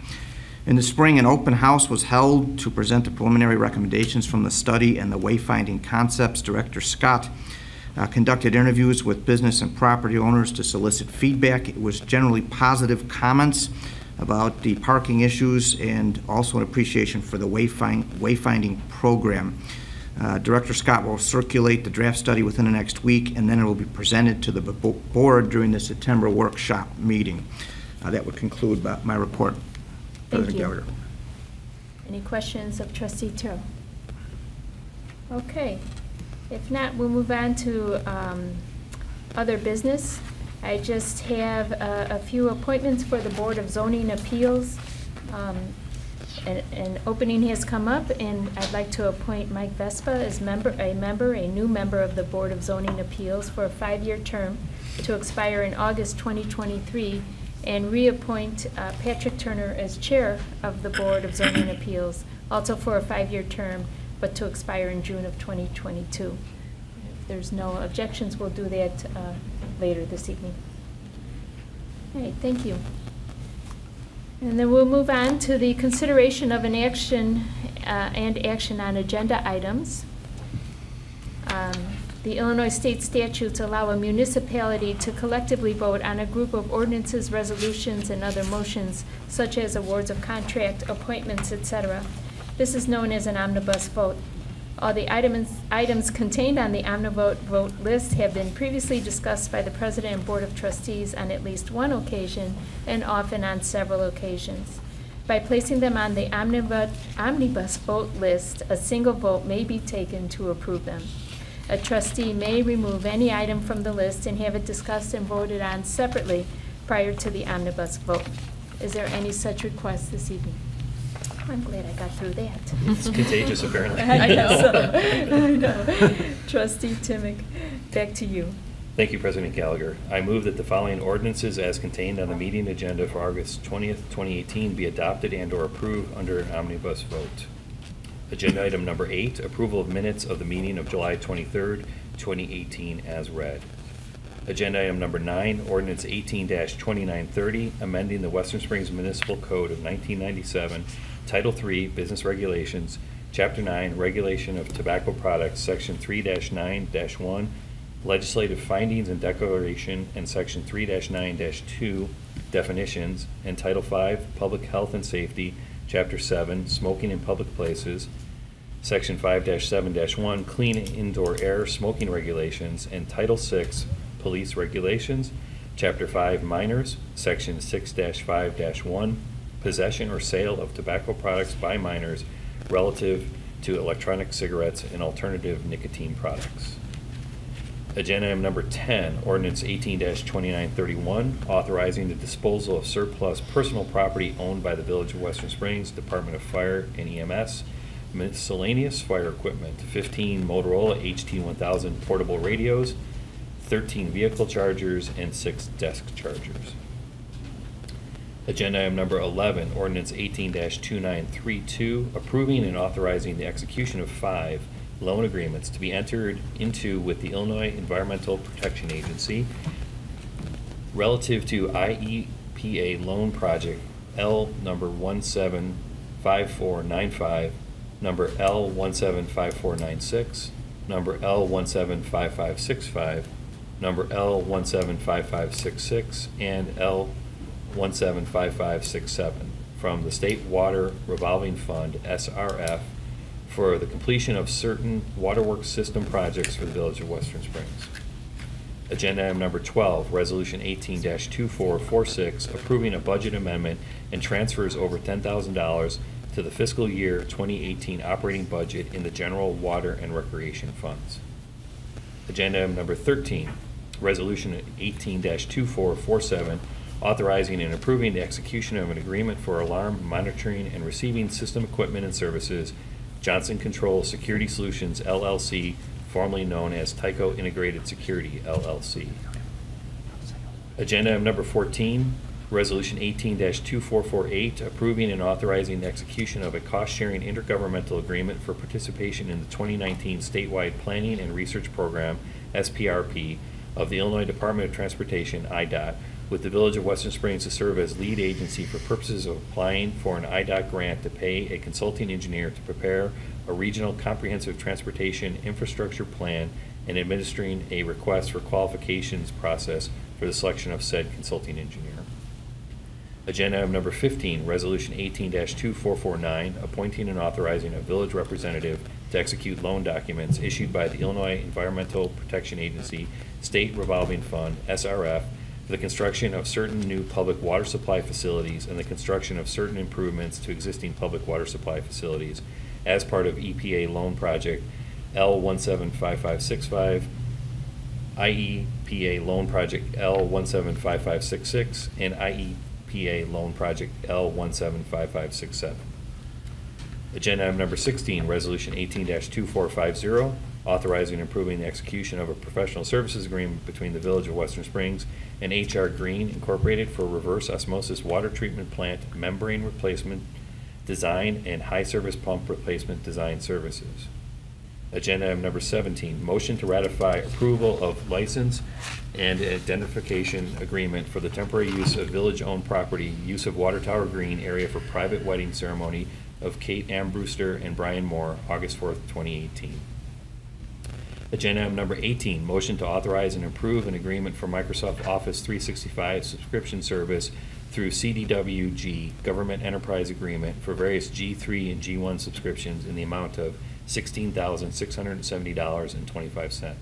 [SPEAKER 14] In the spring, an open house was held to present the preliminary recommendations from the study and the wayfinding concepts. Director Scott conducted interviews with business and property owners to solicit feedback. It was generally positive comments about the parking issues and also an appreciation for the wayfinding program. Director Scott will circulate the draft study within the next week, and then it will be presented to the board during the September workshop meeting. That would conclude my report.
[SPEAKER 1] Thank you. Any questions of Trustee Terrell? Okay. If not, we'll move on to other business. I just have a few appointments for the Board of Zoning Appeals. An opening has come up, and I'd like to appoint Mike Vespa as a new member of the Board of Zoning Appeals for a 5-year term to expire in August 2023, and reappoint Patrick Turner as chair of the Board of Zoning Appeals, also for a 5-year term, but to expire in June of 2022. If there's no objections, we'll do that later this evening. All right, thank you. And then we'll move on to the consideration of an action and action on agenda items. The Illinois state statutes allow a municipality to collectively vote on a group of ordinances, resolutions, and other motions, such as awards of contract, appointments, etc. This is known as an omnibus vote. All the items contained on the omnibus vote list have been previously discussed by the President and Board of Trustees on at least one occasion, and often on several occasions. By placing them on the omnibus vote list, a single vote may be taken to approve them. A trustee may remove any item from the list and have it discussed and voted on separately prior to the omnibus vote. Is there any such request this evening? I'm glad I got through that.
[SPEAKER 7] It's contagious, apparently.
[SPEAKER 1] I know. I know. Trustee Timick, back to you.
[SPEAKER 7] Thank you, President Gallagher. I move that the following ordinances as contained on the meeting agenda for August 20th, 2018 be adopted and/or approved under an omnibus vote. Agenda item number 8, approval of minutes of the meeting of July 23rd, 2018 as read. Agenda item number 9, ordinance 18-2930, amending the Western Springs Municipal Code of 1997, Title 3, Business Regulations, Chapter 9, Regulation of Tobacco Products, Section 3-9-1, Legislative Findings and Declaration, and Section 3-9-2, Definitions, and Title 5, Public Health and Safety, Chapter 7, Smoking in Public Places, Section 5-7-1, Clean Indoor Air Smoking Regulations, and Title 6, Police Regulations, Chapter 5, Minors, Section 6-5-1, Possession or Sale of Tobacco Products by Minors relative to electronic cigarettes and alternative nicotine products. Agenda item number 10, ordinance 18-2931, authorizing the disposal of surplus personal property owned by the Village of Western Springs, Department of Fire and EMS, miscellaneous fire equipment, 15 Motorola HT1000 portable radios, 13 vehicle chargers, and 6 desk chargers. Agenda item number 11, ordinance 18-2932, approving and authorizing the execution of 5 loan agreements to be entered into with the Illinois Environmental Protection Agency relative to IEPA loan project L number 175495, number L175496, number L175565, number L175566, and L175567 from the State Water Revolving Fund, SRF, for the completion of certain waterworks system projects for the Village of Western Springs. Agenda item number 12, resolution 18-2446, approving a budget amendment and transfers over $10,000 to the fiscal year 2018 operating budget in the general water and recreation funds. Agenda item number 13, resolution 18-2447, authorizing and approving the execution of an agreement for alarm monitoring and receiving system equipment and services, Johnson Controls Security Solutions LLC, formerly known as Tyco Integrated Security LLC. Agenda item number 14, Resolution 18-2448, approving and authorizing the execution of a cost-sharing intergovernmental agreement for participation in the 2019 statewide planning and research program, SPRP, of the Illinois Department of Transportation, IDOT, with the Village of Western Springs to serve as lead agency for purposes of applying for an IDOT grant to pay a consulting engineer to prepare a regional comprehensive transportation infrastructure plan and administering a request for qualifications process for the selection of said consulting engineer. Agenda item number 15, Resolution 18-2449, appointing and authorizing a village representative to execute loan documents issued by the Illinois Environmental Protection Agency State Revolving Fund, SRF, for the construction of certain new public water supply facilities and the construction of certain improvements to existing public water supply facilities as part of EPA loan project L175565, IEPA loan project L175566, and IEPA loan project L175567. Agenda item number 16, Resolution 18-2450, authorizing and approving the execution of a professional services agreement between the Village of Western Springs and HR Green Incorporated for reverse osmosis water treatment plant membrane replacement design and high service pump replacement design services. Agenda item number 17, motion to ratify approval of license and identification agreement for the temporary use of village-owned property, use of Water Tower Green area for private wedding ceremony of Kate Ann Brewster and Brian Moore, August 4th, 2018. Agenda item number 18, motion to authorize and approve an agreement for Microsoft Office 365 subscription service through CDWG Government Enterprise Agreement for various G3 and G1 subscriptions in the amount of $16,670.25.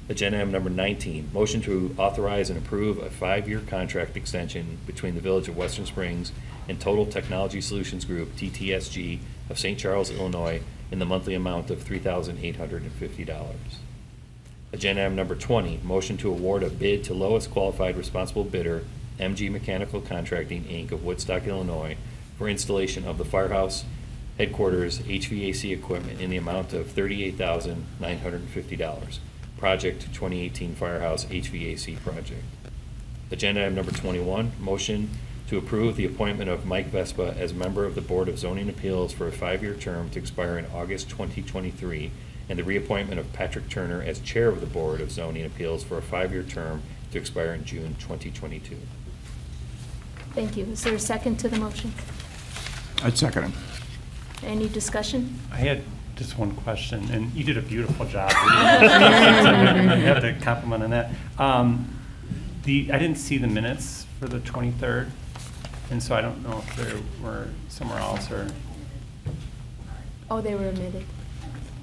[SPEAKER 7] Agenda item number 19, motion to authorize and approve a 5-year contract extension between the Village of Western Springs and Total Technology Solutions Group, TTSG, of St. Charles, Illinois, in the monthly amount of $3,850. Agenda item number 20, motion to award a bid to lowest qualified responsible bidder, MG Mechanical Contracting, Inc. of Woodstock, Illinois, for installation of the firehouse headquarters HVAC equipment in the amount of $38,950. Project 2018 Firehouse HVAC project. Agenda item number 21, motion to approve the appointment of Mike Vespa as member of the Board of Zoning Appeals for a 5-year term to expire in August 2023, and the reappointment of Patrick Turner as chair of the Board of Zoning Appeals for a 5-year term to expire in June 2022.
[SPEAKER 1] Thank you. Is there a second to the motion?
[SPEAKER 14] I'd second it.
[SPEAKER 1] Any discussion?
[SPEAKER 3] I had just one question, and you did a beautiful job. I have to compliment on that. I didn't see the minutes for the 23rd, and so I don't know if they were somewhere else or.
[SPEAKER 1] Oh, they were omitted.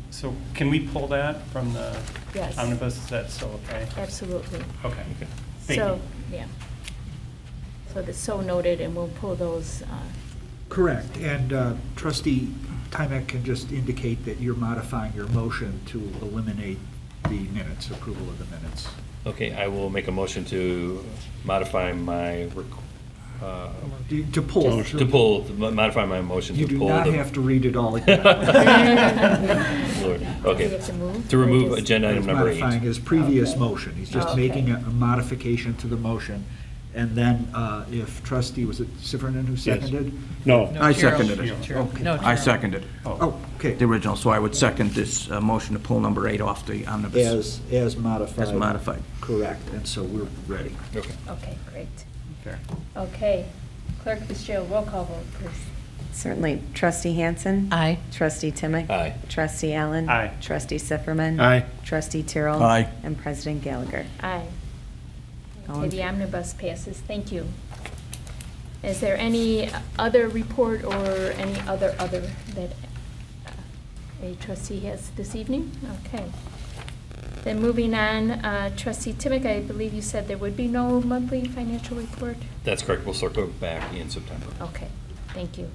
[SPEAKER 3] So can we pull that from the
[SPEAKER 1] Yes.
[SPEAKER 3] omnibus? Is that still okay?
[SPEAKER 1] Absolutely.
[SPEAKER 3] Okay. Thank
[SPEAKER 1] So,
[SPEAKER 3] you.
[SPEAKER 1] yeah. So that's so noted, and we'll pull those.
[SPEAKER 12] Correct, and trustee Tymek can just indicate that you're modifying your motion to eliminate the minutes, approval of the minutes.
[SPEAKER 7] Okay, I will make a motion to modify my,
[SPEAKER 12] To pull.
[SPEAKER 7] modify my motion to
[SPEAKER 12] You
[SPEAKER 7] pull.
[SPEAKER 12] do not
[SPEAKER 7] the-
[SPEAKER 12] have to read it all again.
[SPEAKER 7] Lord.
[SPEAKER 1] Do we
[SPEAKER 7] Okay.
[SPEAKER 1] have to move?
[SPEAKER 7] To remove
[SPEAKER 1] Or just-
[SPEAKER 7] agenda item
[SPEAKER 12] He's
[SPEAKER 7] number 8.
[SPEAKER 12] modifying his previous
[SPEAKER 1] Okay.
[SPEAKER 12] motion. He's just
[SPEAKER 1] Okay.
[SPEAKER 12] making a modification to the motion. And then if trustee, was it Siffernan who seconded?
[SPEAKER 11] No.
[SPEAKER 14] I seconded it.
[SPEAKER 12] Okay.
[SPEAKER 8] No,
[SPEAKER 14] I
[SPEAKER 8] Gerald.
[SPEAKER 14] seconded it.
[SPEAKER 12] Oh, okay.
[SPEAKER 14] The original, so I would second this motion to pull number 8 off the omnibus.
[SPEAKER 12] As modified.
[SPEAKER 14] As modified.
[SPEAKER 12] Correct, and so we're ready.
[SPEAKER 7] Okay.
[SPEAKER 1] Okay, great.
[SPEAKER 3] Fair.
[SPEAKER 1] Okay. Clerk Fitzgerald, roll call vote, please.
[SPEAKER 2] Certainly. Trustee Hansen?
[SPEAKER 8] Aye.
[SPEAKER 2] Trustee Timmick?
[SPEAKER 7] Aye.
[SPEAKER 2] Trustee Allen?
[SPEAKER 3] Aye.
[SPEAKER 2] Trustee Sifferman?
[SPEAKER 11] Aye.
[SPEAKER 2] Trustee Tyrrell?
[SPEAKER 14] Aye.
[SPEAKER 2] And President Gallagher.
[SPEAKER 1] Aye.
[SPEAKER 2] All
[SPEAKER 1] Okay,
[SPEAKER 2] in
[SPEAKER 1] the
[SPEAKER 2] favor.
[SPEAKER 1] omnibus passes. Thank you. Is there any other report or any other that a trustee has this evening? Okay. Then moving on, Trustee Timmick, I believe you said there would be no monthly financial report?
[SPEAKER 7] That's correct. We'll circle back in September.
[SPEAKER 1] Okay, thank you.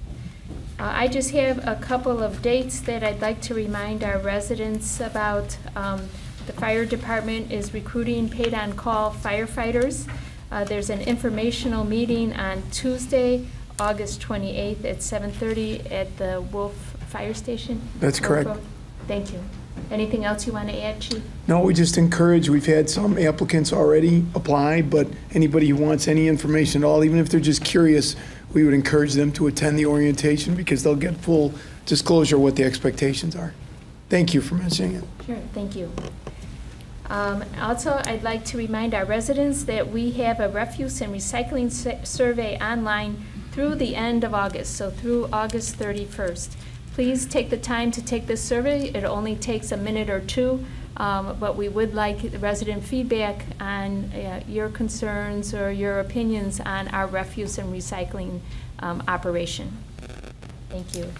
[SPEAKER 1] I just have a couple of dates that I'd like to remind our residents about. The fire department is recruiting paid-on-call firefighters There's an informational meeting on Tuesday, August 28th at 7:30 at the Wolf Fire Station.
[SPEAKER 13] That's
[SPEAKER 1] Wolf
[SPEAKER 13] correct.
[SPEAKER 1] Road. Thank you. Anything else you want to add, Chief?
[SPEAKER 13] No, we just encourage, we've had some applicants already apply, but anybody who wants any information at all, even if they're just curious, we would encourage them to attend the orientation because they'll get full disclosure what the expectations are. Thank you for mentioning it.
[SPEAKER 1] Sure, thank you. Also, I'd like to remind our residents that we have a refuse and recycling survey online through the end of August, so through August 31st. Please take the time to take this survey. It only takes a minute or two, but we would like resident feedback on your concerns or your opinions on our refuse and recycling operation. Thank you.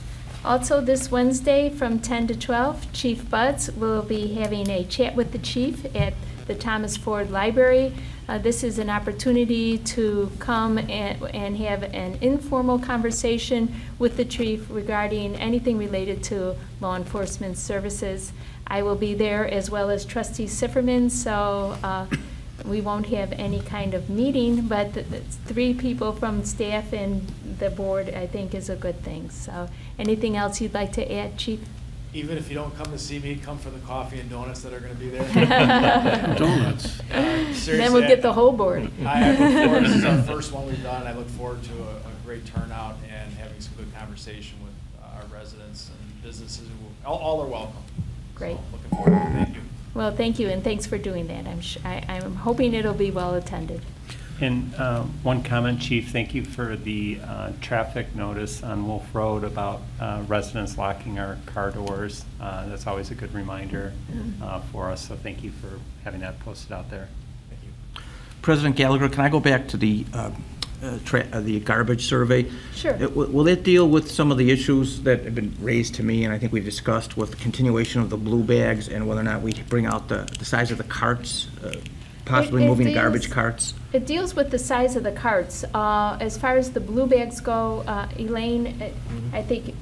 [SPEAKER 1] Also, this Wednesday from 10 to 12, Chief Buds will be having a chat with the chief at the Thomas Ford Library. This is an opportunity to come and have an informal conversation with the chief regarding anything related to law enforcement services. I will be there as well as Trustee Sifferman, so we won't have any kind of meeting, but the 3 people from staff and the board, I think, is a good thing. So anything else you'd like to add, Chief?
[SPEAKER 15] Even if you don't come to see me, come for the coffee and donuts that are going to be there.
[SPEAKER 11] Donuts.
[SPEAKER 1] Then we'll get the whole board.
[SPEAKER 15] I look forward, this is our first one we've done. I look forward to a great turnout and having some good conversation with our residents and businesses. All are welcome.
[SPEAKER 1] Great.
[SPEAKER 15] So looking forward to it. Thank you.
[SPEAKER 1] Well, thank you, and thanks for doing that. I'm hoping it'll be well attended.
[SPEAKER 3] And one comment, Chief, thank you for the traffic notice on Wolf Road about residents locking our car doors. That's always a good reminder for us, so thank you for having that posted out there.
[SPEAKER 15] Thank you.
[SPEAKER 14] President Gallagher, can I go back to the garbage survey?
[SPEAKER 1] Sure.
[SPEAKER 14] Will it deal with some of the issues that have been raised to me, and I think we've discussed with the continuation of the blue bags and whether or not we bring out the size of the carts, possibly moving garbage carts?
[SPEAKER 1] It deals with the size of the carts. As far as the blue bags go, Elaine, I think,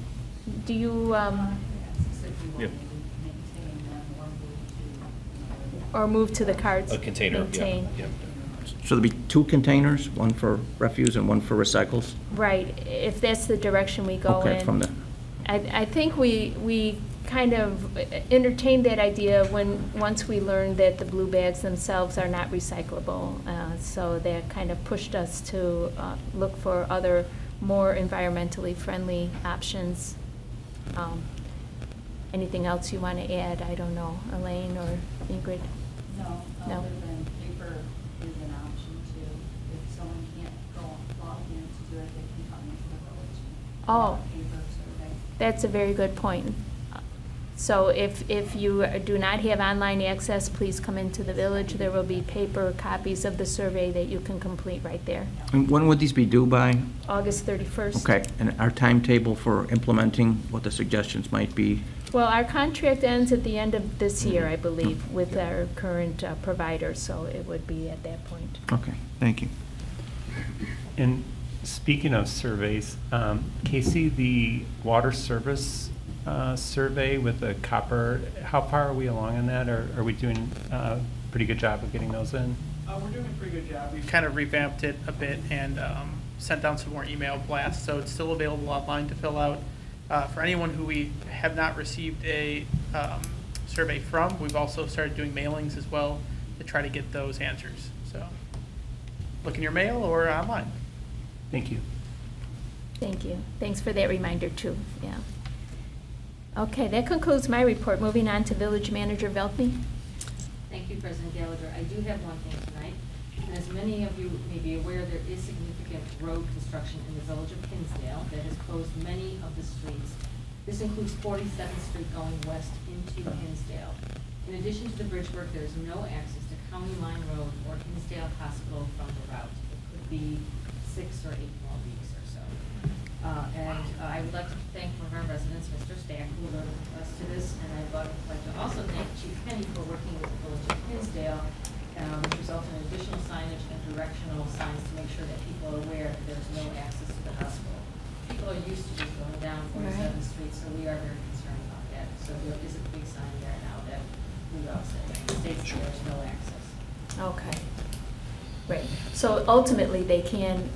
[SPEAKER 1] do you, or move to the carts?
[SPEAKER 7] A container,
[SPEAKER 1] Maintain.
[SPEAKER 7] yeah.
[SPEAKER 14] So there'll be 2 containers, one for refuse and one for recycles?
[SPEAKER 1] Right, if that's the direction we go in.
[SPEAKER 14] Okay, from the...
[SPEAKER 1] I think we kind of entertained that idea once we learned that the blue bags themselves are not recyclable. So that kind of pushed us to look for other more environmentally friendly options. Anything else you want to add? I don't know, Elaine or Ingrid?
[SPEAKER 5] No,
[SPEAKER 1] No.
[SPEAKER 5] other than paper is an option too. If someone can't log in to do it, they can come into the village.
[SPEAKER 1] Oh.
[SPEAKER 5] Paper survey.
[SPEAKER 1] That's a very good point. So if you do not have online access, please come into the village. There will be paper copies of the survey that you can complete right there.
[SPEAKER 14] And when would these be due by?
[SPEAKER 1] August 31st.
[SPEAKER 14] Okay, and our timetable for implementing what the suggestions might be?
[SPEAKER 1] Well, our contract ends at the end of this year, I believe, with our current provider, so it would be at that point.
[SPEAKER 14] Okay, thank you.
[SPEAKER 3] And speaking of surveys, Casey, the water service survey with the copper, how far are we along on that? Or are we doing a pretty good job of getting those in?
[SPEAKER 10] We're doing a pretty good job. We've kind of revamped it a bit and sent down some more email blasts, so it's still available online to fill out. For anyone who we have not received a survey from, we've also started doing mailings as well to try to get those answers. So look in your mail or online.
[SPEAKER 3] Thank you.
[SPEAKER 1] Thank you. Thanks for that reminder, too. Yeah. Okay, that concludes my report. Moving on to Village Manager Veltney.
[SPEAKER 5] Thank you, President Gallagher. I do have one thing tonight. And as many of you may be aware, there is significant road construction in the village of Hinsdale that has closed many of the streets. This includes 47th Street going west into Hinsdale. In addition to the bridge work, there is no access to County Line Road or Hinsdale Hospital from the route. It could be 6 or 8 more weeks or so. I would like to thank one of our residents, Mr. Stack, who alerted us to this, and I'd like to also thank Chief Penny for working with the village of Hinsdale, which resulted in additional signage and directional signs to make sure that people are aware that there's no access to the hospital. People are used to just going down 47th Street, so we are very concerned about that. So there is a big sign there now that we all say, states there's no access.
[SPEAKER 1] Okay. Right. So ultimately, they can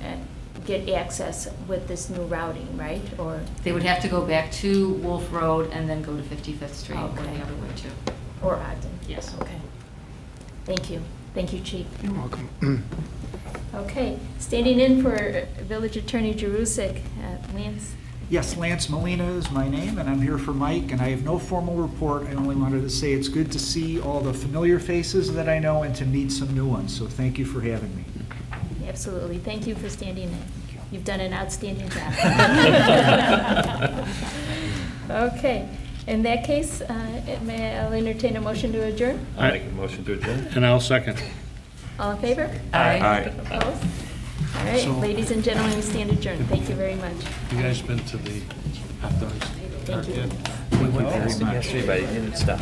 [SPEAKER 1] get access with this new routing, right? Or
[SPEAKER 5] They would have to go back to Wolf Road and then go to 55th Street or the
[SPEAKER 1] Okay.
[SPEAKER 5] other way too.
[SPEAKER 1] or Ogden?
[SPEAKER 5] Yes.
[SPEAKER 1] Okay. Thank you. Thank you, Chief.
[SPEAKER 13] You're welcome.
[SPEAKER 1] Okay. Standing in for Village Attorney Jerusik, Lance.
[SPEAKER 12] Yes, Lance Molina is my name, and I'm here for Mike, and I have no formal report. I only wanted to say it's good to see all the familiar faces that I know and to meet some new ones, so thank you for having me.
[SPEAKER 1] Absolutely. Thank you for standing in. You've done an outstanding job. Okay. In that case, I'll entertain a motion to adjourn.
[SPEAKER 7] I'll make a motion to adjourn.
[SPEAKER 11] And I'll second.
[SPEAKER 1] All in favor?
[SPEAKER 8] Aye.
[SPEAKER 1] Opposed? All right,
[SPEAKER 11] So-
[SPEAKER 1] ladies and gentlemen, we stand adjourned. Thank you very much.
[SPEAKER 11] You guys been to the hot dogs?
[SPEAKER 1] Thank you.
[SPEAKER 7] We went past it yesterday, but it didn't stop.